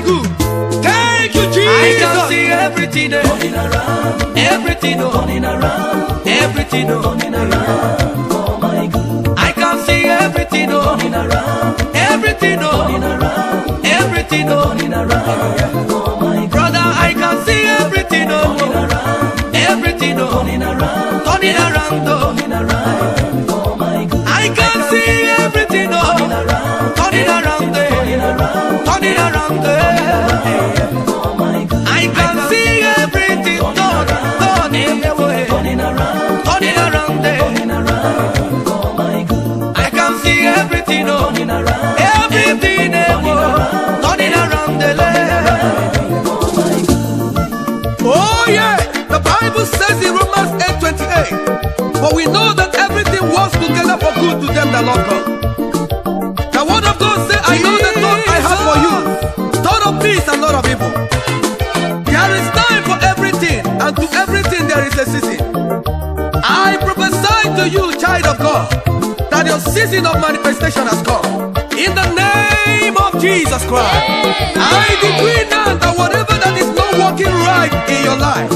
good. Thank you, Jesus. I can see everything turning around, everything turning around, everything turning around for my good. I can see everything turning around, everything turning around, everything turning around for my good. Brother, I can see everything turning around, everything turning around, turning around for my good. I can see everything turning around, turning around, turning around for my good. I can see everything turning away, turning around for my good. I can see everything turning around, everything turning around the land for my good. Oh yeah, the Bible says in Romans 8:28, for we know that everything works together for good to them that love God. The word of God says, I know the thought I have for you, thought of peace and not of evil. There is time for everything, and to everything there is a season. I prophesy to you, child of God, that your season of manifestation has come. In the name of Jesus Christ, I decree now that whatever that is not working right in your life,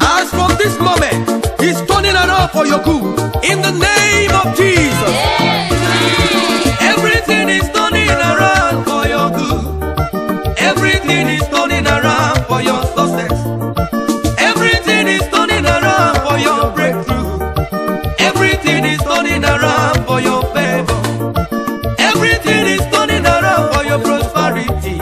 as from this moment, He's turning around for your good. In the name of Jesus. Everything is turning around for your good. Everything is turning around for your success. Everything is turning around for your breakthrough. Everything is turning around for your favor. Everything is turning around for your prosperity.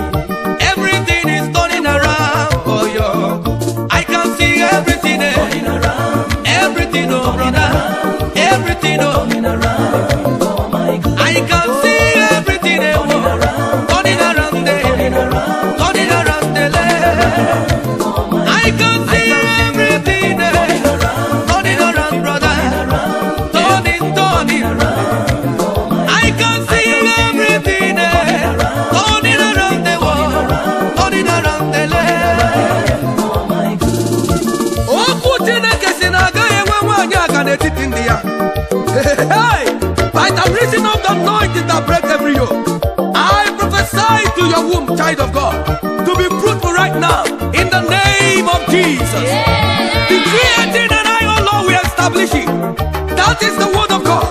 Everything is turning around for your good. I can see everything turning around. Everything, oh brother. Everything turning around for my good. I can see everything turning around, turning around there, turning around the land. I can see everything turning around, brother. Turning around. I can see everything turning around the world, turning around the land for my good. Oh, put in a case in a guy when one year can it in the air. Hey, by the reason of the anointing that breaks every yoke, I prophesy to your womb, child of God, to be fruitful right now in the name of Jesus. The creating and I, oh Lord, we establish it. That is the word of God.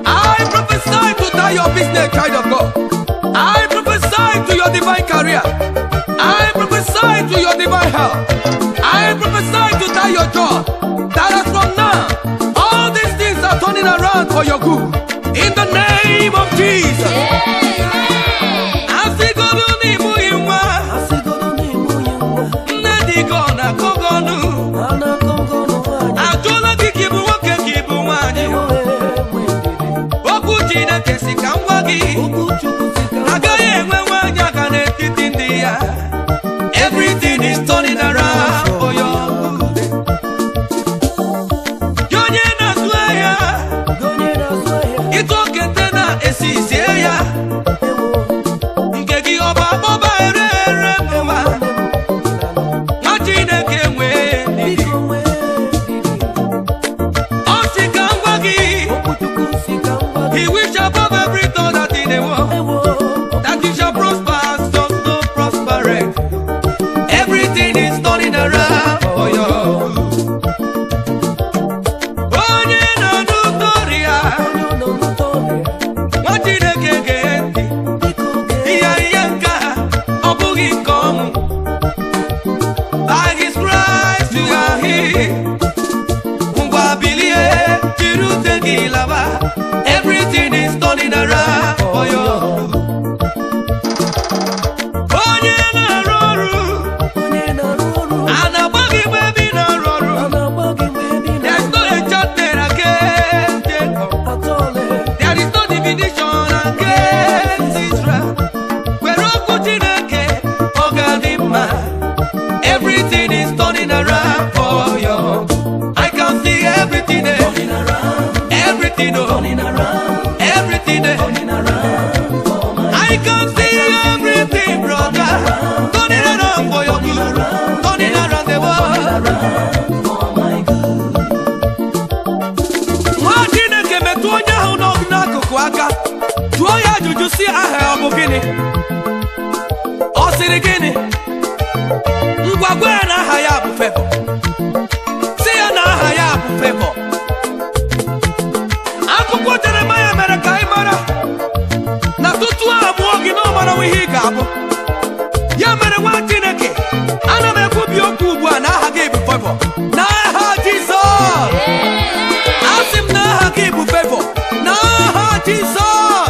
I prophesy to that your business, child of God. I prophesy to your divine career. I prophesy to your divine health. I prophesy to that your job. That as from now, all these things are turning around for your good. In the name of Jesus. Everything is turning around for your good. It's okay to not see ya. He wish above every thought that in the world that you shall prosper, so prosper. Everything is turning around for your good. By His Christ you are here. Everything is turning around for your good. There's no enchantment against Jacob. There is no divination against Israel. Everything is turning around for your good. I can see everything turning around. Everything turning around. Everything turning around for my good. I can see everything, brother, turning around for your good. Turning around the world for my good. What did I get me to on your own of Nakuaka? Do I have to see a help of siri gịnị? Ngwagwa ya na aha ya bụ Favor. Si ya na aha ya bụ Favor. Akwụkwọ Jeremaya mere ka anyị mara na tutu a mụọ gị na ọ mara ihe ị ga-abụ. Ya mere nwa Chineke, ana m ekwubi okwu ugbu a na aha gị bụ Favor. N'aha Jizọs. Asị m na aha gị bụ Favor. N'aha Jizọs.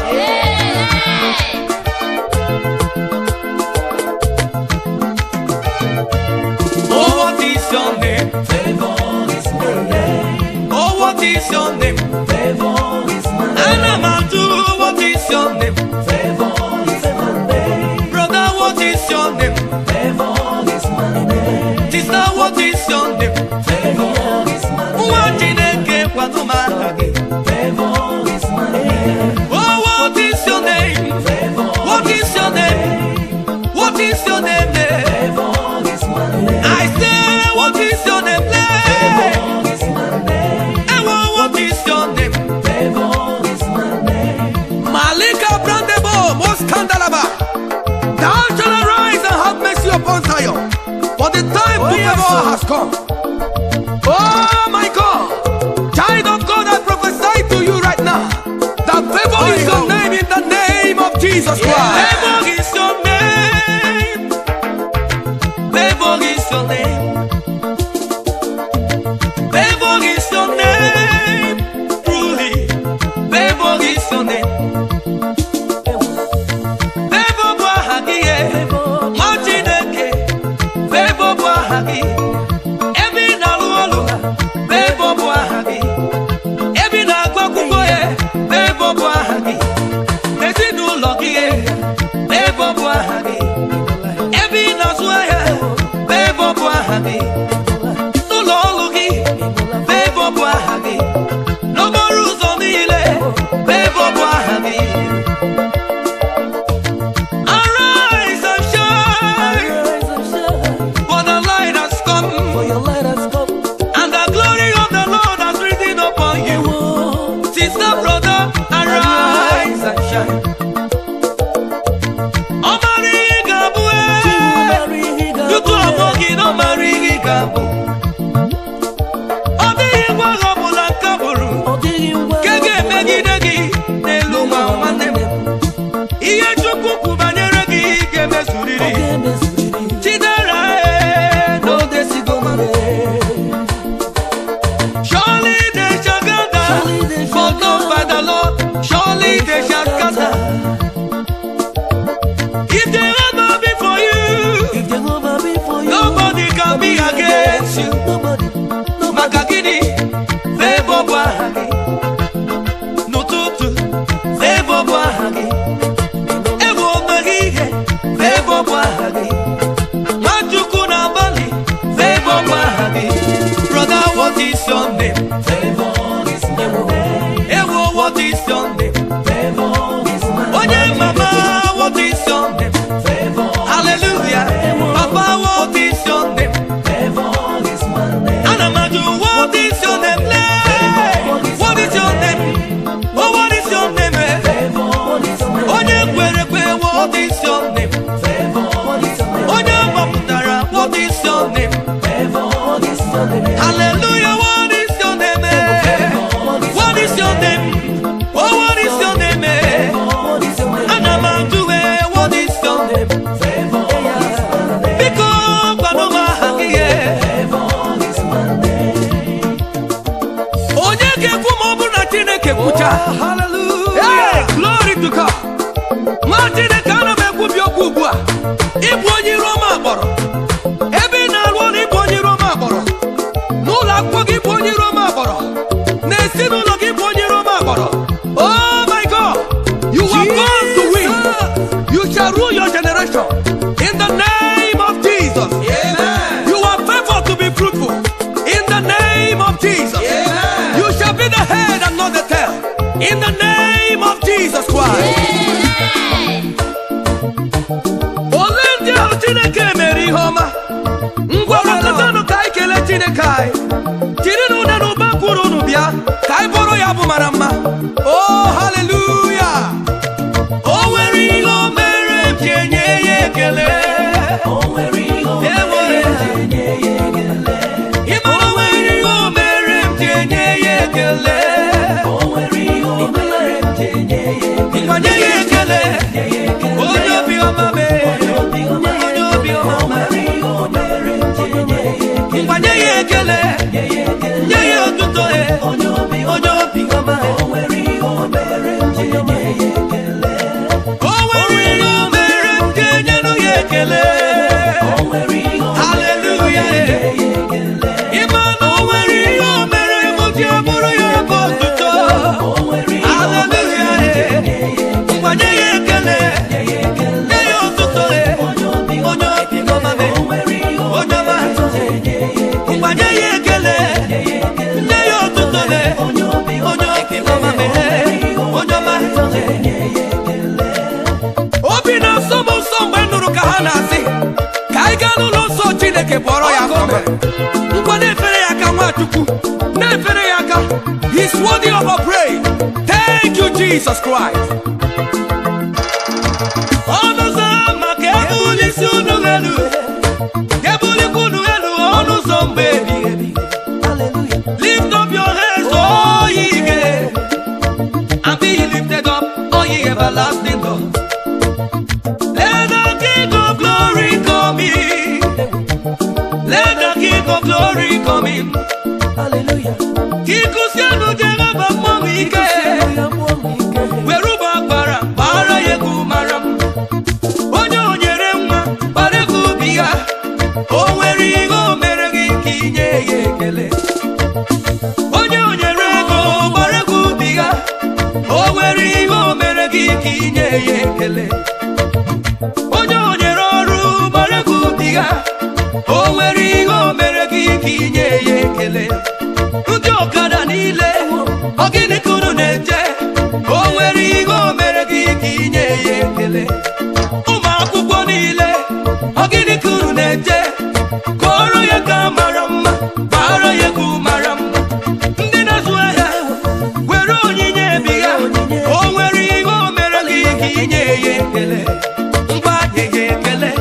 Oh, what is your name? Favor is my name. Oh, what is your name? Favor is my name. Anamatu, what is your name? Favor is my name. Brother, what is your name? Favor is my name. Sister, what is your name? Favor is my name. What in a game? What do I Favor is my name. Oh, what is your name? Favor. What is your name? What is your name? Favor is my name. I say, what is your name? Favor is my name. And what is your name? Favor is my name. Malika Brandebo, Moskandalaba. Thou shalt arise and have mercy upon Zion, for the time to favor has come. Oh my God, child of God, I prophesy to you right now that favor is your name in the name of Jesus Christ. Favor is your name. Favor is your name. Favor is your name. Truly, favor is your name. Favor Bahagi, Martineke. Favor Bahagi. Every Nalualu. Favor Bahagi. Every Nagwakuboye. Favor Bahagi. Mesinu Loki. Favor Bahagi. Every Nazwaya. Favor Bahagi. Nulolugi. Favor Bahagi. No more rules on the ile. Favor Bahagi. Arise and shine, for the light has come, and the glory of the Lord has risen upon you. Sister, brother, arise and shine. Omari Gabue, you to a walking Omari Gabu. Odi Wagabula Kaburu, Kege Megidegi, Neluma Manem. Iye Chukuku Banyeregi, Gebe Suriri. Chidara, no desigomare. Surely they shall gather, but not by the Lord. Surely they shall gather. If they ever be for you, nobody can be against you. Makagidi, favor Bahagi. Nututu, favor Bahagi. Evo Mahige, favor Bahagi. Majukuna Bali, favor Bahagi. Brother, what is your name? Favor is my name. Evo, what is your name? Favor is my name. Oye, Mama, what is your name? Favor. Hallelujah. Papa, what is your name? Favor is my name. Anamadu, what is your name? What is your name? Oh, what is your name? Favor is my name. Oye, Kwerekwe, what is your name? Favor is my name. Oye, Maputara, what is your name? Favor is my name. Hallelujah, what is your name? What is your name? Oh, what is your name? Anamadu, what is your name? Favor is my name. Because Banoma Hagiye. Favor is my name. Onye ga-ekwu ma ọ bụrụ na Chineke kwucha. Hallelujah. Hey, glory to God. Nwa Chineke, ana m ekwubi okwu ugbu a. Ịbụ onye iro m akpọrọ. Ebe ị na-arụ ọrụ, ịbụ onye iro m akpọrọ. N'ụlọ akwụkwọ gị, ịbụ onye iro m akpọrọ. N'ezinụlọ gị, ịbụ onye iro m akpọrọ. Oh my God, you are born to win. You shall rule your generation in the name of Jesus. Amen. You are favored to be fruitful in the name of Jesus. Amen. You shall be the head and not the tail in the name of Jesus Christ. Ole ndị ahụ Chineke mere ihe ọma, ngwakọtanụ ka anyị kelee Chineke anyị. Jiri n'ụda na ụba kwuru unu bịa ka anyị bụrụ ya bụ mara mma. Oh, hallelujah. O nwere ihe o mere m ji enye ya ekele. ekele, nye ya otuto, onye obi ọma. O nwere ihe o mere m ga-enyenụ ya ekele. Hallelujah. Ịma na o nwere ihe o mere m ji abụrụ ya ebe otuto. Hallelujah. Ngwanye ya ekele, nye ya otuto, onye obi ọma. Onye ọma. Ngwanye ya ekele, nye ya otuto, onye obi ọma. Onye ọma. Obi na-asọ m nsọ mgbe m nụrụ ka ha na-asị ka anyị gaa n'ụlọ nsọ Chineke kpọrọ ya afọ. Ngwa na-efere ya aka Nwachukwu, na-efere ya aka. He's worthy of our praise. Thank you, Jesus Christ. Ọnụ ụzọ ama ka ebulisi unu elu, ka ebulikwa unu elu, ọnụ ụzọ mgbe ebighị ebi. Lift up your hands, oh ye gates, and be lifted up, oh ye everlasting doors. Let the King of glory come in. Let the King of glory come in. Hallelujah. Kikusianu Jehova mmụọ ike. Weruba bara, bara yegu maram. Onye o nyere nwa, bara ego ubi ya. O nwere ihe o mere gị ka inye ya ekele. Onye o nyere ego, bara ego ubi ya. O nwere ihe o mere gị ka inye ya ekele. Onye o nyere ọrụ, bara ego ubi ya. O nwere ihe o mere gị ka inye ya ekele. Ndị ọkada niile, ọ gịnị ka unu na-eche? O nwere ihe o mere gị ka inye ya ekele. Ụmụ akwụkwọ niile, ọ gịnị ka unu na-eche? Kọrọ ya ka mara mma, bara ya egwu mara mma. Ndị na-azụ ahịa, were onyinye ebi ya. O nwere ihe o mere gị ka inye ya ekele. Ngwa nye ya ekele,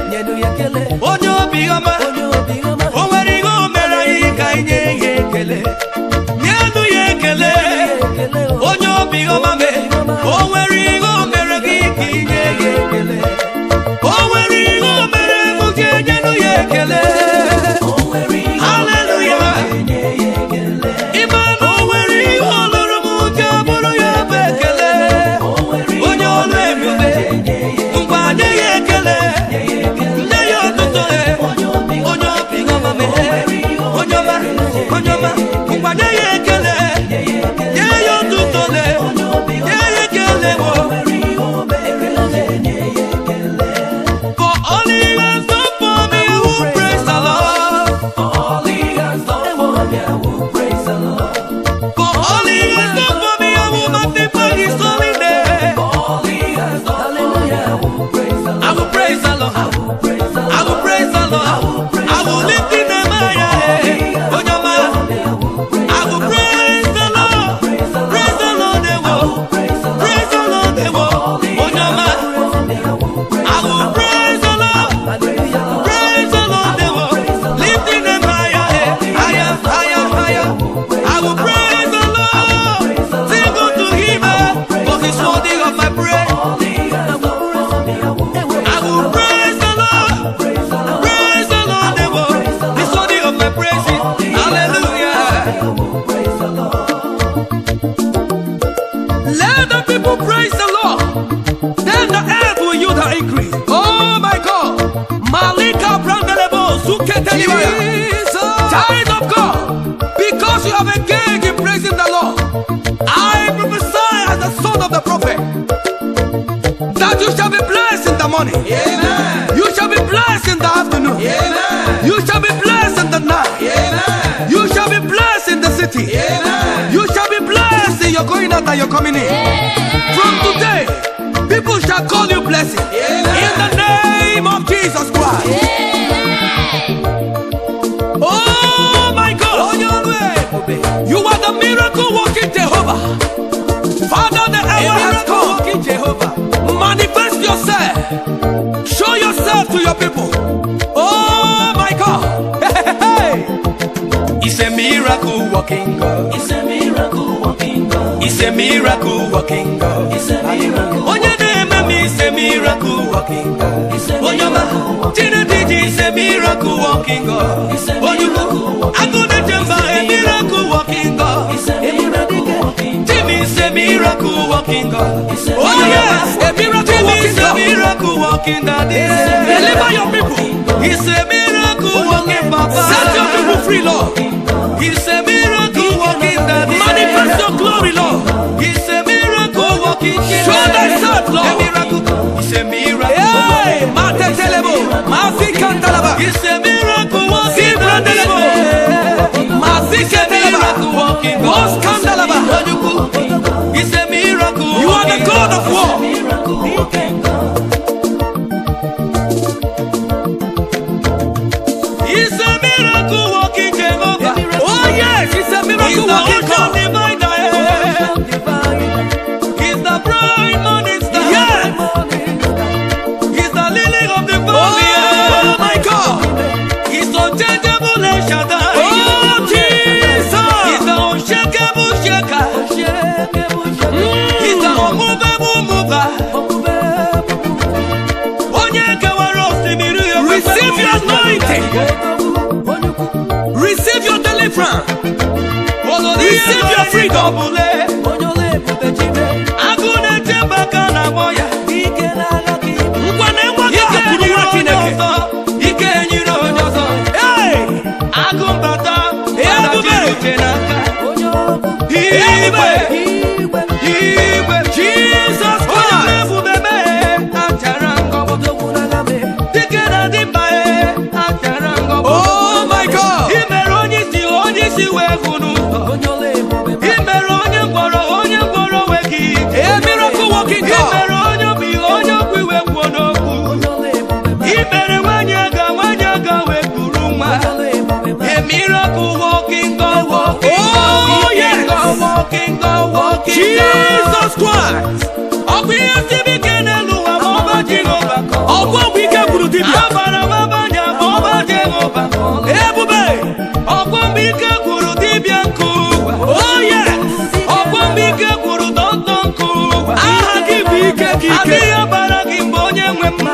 onye obi ọma. O nwere ihe o mere anyị ka inye ya ekele. Nyenụ ya ekele, onye obi ọma me. O nwere ihe o mere gị ka inye ya ekele. O nwere ihe o mere m ga-enyenụ ya ekele. Hallelujah. Ịma na o nwere ihe ọ lụrụ m ji abụrụ ya ebe ekele. Onye ọlụ ebube, ngwa nye ya ekele, nye ya otuto, onye obi ọma me. Onye ọma, onye ọma, ngwa nye ya ekele, nye ya otuto, nye ya ekele. For all he has done for me, I will praise the Lord. For all he has done for me, I will praise the Lord. For all he has done for me, I will magnify his holy name. For all he has done, hallelujah, I will praise the Lord. I will praise the Lord. I will praise the Lord. I will praise the Lord. I will lift his name higher. Onye ọma. I will praise the Lord. Praise the Lord, praise the Lord, onye ọma. I will praise the Lord. Praise the Lord, lifting them higher, higher, higher, higher. I will praise the Lord. Sing unto him, for he's worthy of my praise. I will praise the Lord. Praise the Lord, he's worthy of my praises. Hallelujah. Let the people praise the Lord. Then the earth will yield her increase. Oh my God. Malika Brandelebo Zuketeliwaya. Child of God, because you have engaged in praising the Lord, I prophesy as the son of the prophet that you shall be blessed in the morning. Amen. You shall be blessed in the afternoon. Amen. You shall be blessed in the night. Amen. You shall be blessed in the city. Amen. You shall be blessed in your going out and your coming in. Amen. From today, people shall call you blessed. Amen. In the name of Jesus Christ. Amen. Oh my God. You are the miracle working Jehovah. Father, the hour has come. Jehovah, manifest yourself. Show yourself to your people. Oh my God. Hey. It's a miracle working God. It's a miracle working God. It's a miracle working God. It's a miracle. Onye na-eme m is a miracle working God. Onye ma Chineke is a miracle working God. Onye ma walking God. Oh yes, a miracle walking He's a God. miracle walking daddy. Deliver your people. He's a miracle walking papa. Set your people free, Lord. He's a miracle walking daddy. Manifest your glory, Lord. He's a miracle walking king. Show thyself, A Lord. miracle. He's a miracle. Hey, Mate Telebo, Mafi Kantalaba, He's a miracle walking Zibra Delebo, Mafi He's a miracle Ketelaba, walking Ghost Kandalaba. He's a miracle. You are the God of war. He's a miracle walking Jehovah. Oh yes, it's a He's miracle the walking ocean God. divider. He's the bright morning star. Yes. He's the lily of the Oh valley. my God. He's unchangeable El Shaddai. Oh Jesus. He's the unshakable shaker. He's the unmovable mover. Onye kewara osimiri ya Receive your anointing. Receive your deliverance. Receive your freedom. Agụ na-eche mbaka na agbọ ya. Ngwa na enwe Ike ka nyere nwa onye Chineke. ọzọ. Ike nyere onye ọzọ. Hey, Agụ mbata. Ebube. Mana jiri uche n'aka. Ebube. Igwe. Jesus Onye Christ. ebube mee. Achara ngọbọ. Dike na dị mba achara ngọbọ. Oh my God. I mere onye isi wee hụ n'ụzọ. I mere onye ngwọrọ wee gị ije. A miracle walking I God. mere onye okwu iwe kwuo n'okwu. I mere nwanyị aga wee kuru nwa. A miracle walking God, walking God, Oh, yes. walking God, walking God. Jesus Christ. Ọ bụ ihe siri ike n'elu ụwa ma ọ bụ Jehova ka ọ bụ. Ọgwụ ike gwuru dibịa. Agbara m abanya ma ọ bụ Jehova ka ọ bụ. Ebube. Ọgwụ mgbe ike gwuru dibịa nke ụwa. Oh yes. Ọgwụ mgbe ike gwuru dọkịta nke ụwa. Aha gị bụ ike gị ike. Adịghị ọbara gị mgbe onye nwe mma.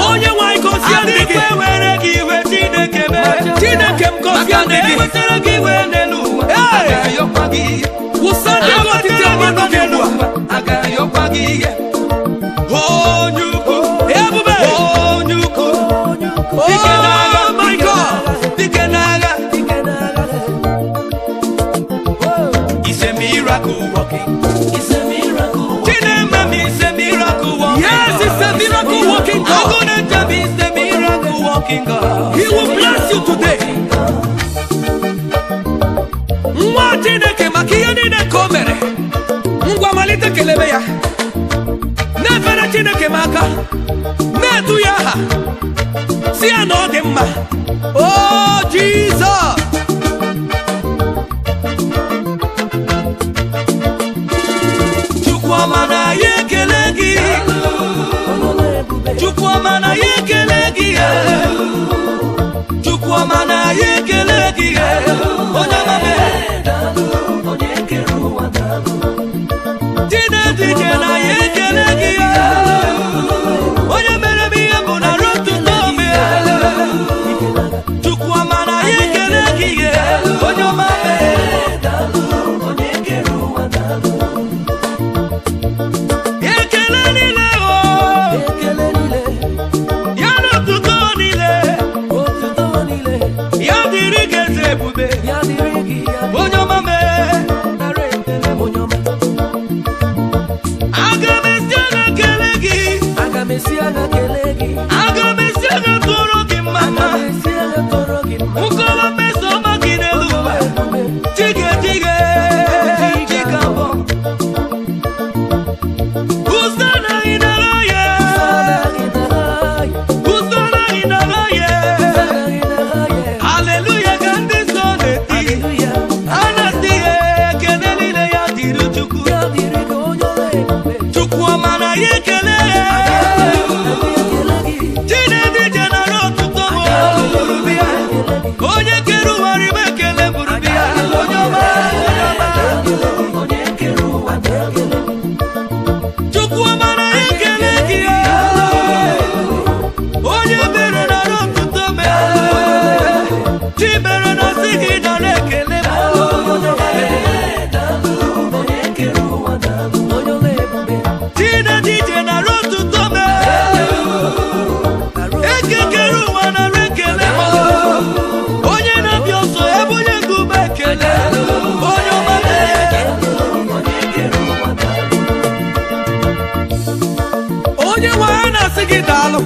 Onye nwanyị gozie ndị Adịghị gị. ewere gị iwe Chineke mee. Chineke m gozie Maka ndị na gị. ewetara gị iwe n'elu ụwa. Hey. A ga-ayọkwa gị ihe. Wụsa ndị gị otiti ọma nọ gị ugbu a. A ga-ayọkwa gị ihe. Onye ukwu. Ebube. Onye ukwu. Dike n'agha. Oh my God. Dike n'agha. He's a miracle walking. Chineme me is a miracle walking. Yes, it's a miracle walking God. Agune Jabi is a miracle walking God. He will bless you today. Nwa Chineke maka ihe niile ka o mere. Ngwa malite kelebe ya. Na-efere Chineke m aka. Na-edu ya aha. Si ya na ọ dị mma. Oh Jesus. Chukwuma na ya ekele gị. Chukwuma na ya ekele gị. Chukwuma na ya ekele gị. Onye mame. Chinedike na ya ekele gị. Onye mere m ihe bụ na rotuto me. Chukwuma na ya ekele gị. Onye mame. Ekele niile o. Ya na otuto niile. Ya dịrị gị eze ebube. Onye ọma mee. Aga m esi anya kele gị. Aga m esi anya tụrụ gị mma. Nkọwa mmeso ọma gị n'elu ụwa. Chige abọ. Hosanna in the highest. Hosanna in the highest. Hallelujah, ka ndị nsọ na-eti. Ha Onye nwe na-asị gị daalụ.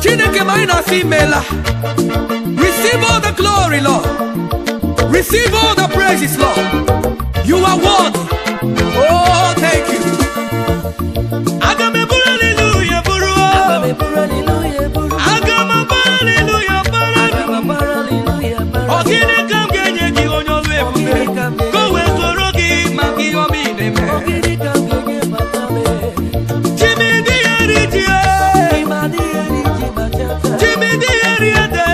Chineke ma anyị na-asị imela. Receive all the glory, Lord. Receive all the praises, Lord. You are worthy. Oh, thank you. Agameburu hallelujah, buru. Agameburu hallelujah, buru. Agameburu hallelujah, buru. Ogini kam genye gi onyo lwebume. Go we zoro gi magi omi neme. Ogini kam genye matame. Jimi di eriti e. Jimi di eriete.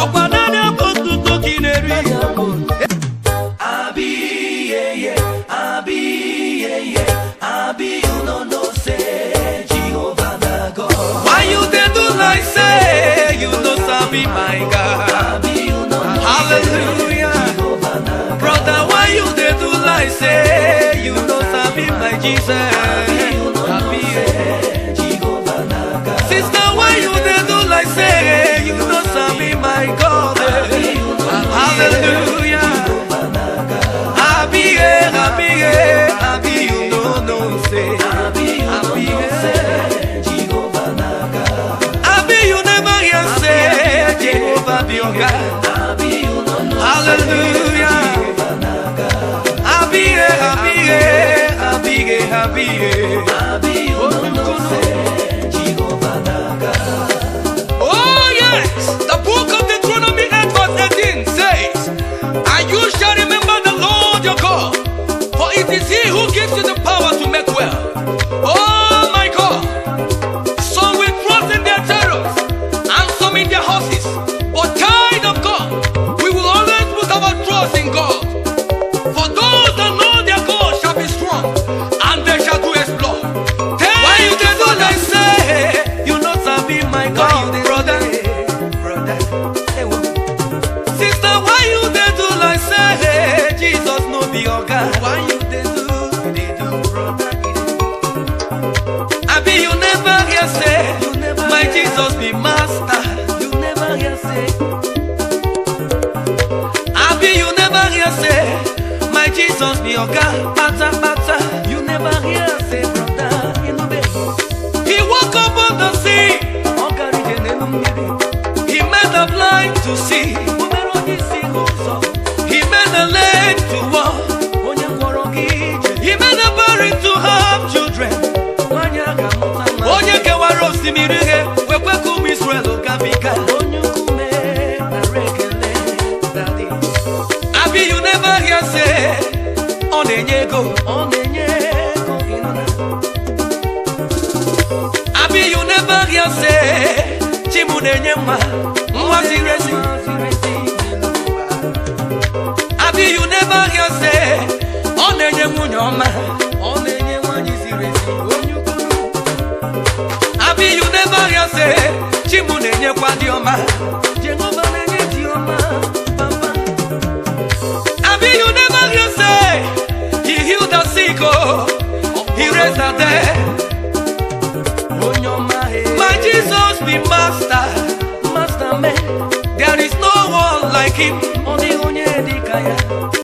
Okwanani apotu toki neri. Abi you no say Jehovah na God. Why you dey do like say you no sabi my God? Hallelujah. Brother, why you dey do like say you no sabi my Jesus? Sister, why you dey do like say you no sabi my God? Hallelujah. Abi you no say. Abi you never hear say Jehovah be your God. Hallelujah. Abi oh yes, the book of Deuteronomy 8:18 says, and you shall remember the Lord your God, for it is He who gives you the power to make wealth. Oh my God, some will trust in their chariots and some in their horses, but child of God, we will always put our trust in God. For those that know their God shall be strong, and they shall do exploit. Why you dey do like say you not sabi my God, brother? Sister, why you dey do like say Jesus no be your God? Why you dey do, brother? Abi you never hear say my Jesus be master. You never hear say. Abi you never hear say my Jesus be your God. Pata. You never hear say, brother. He woke up on the sea. He made the blind to see. He made the lame to walk. He made the barren to have children. Onye kewara osimiri he wekwe kum Israel ogabika. Abi you never hear say onenye go. Abi you never hear say chimunenye mwa zirezi. Abi you never hear say onenye munyoma. Abi you never hear say chimunenye kwa dioma. Abi you never hear say he healed the sick, oh, he raised the dead. My Jesus be master man. There is no one like him.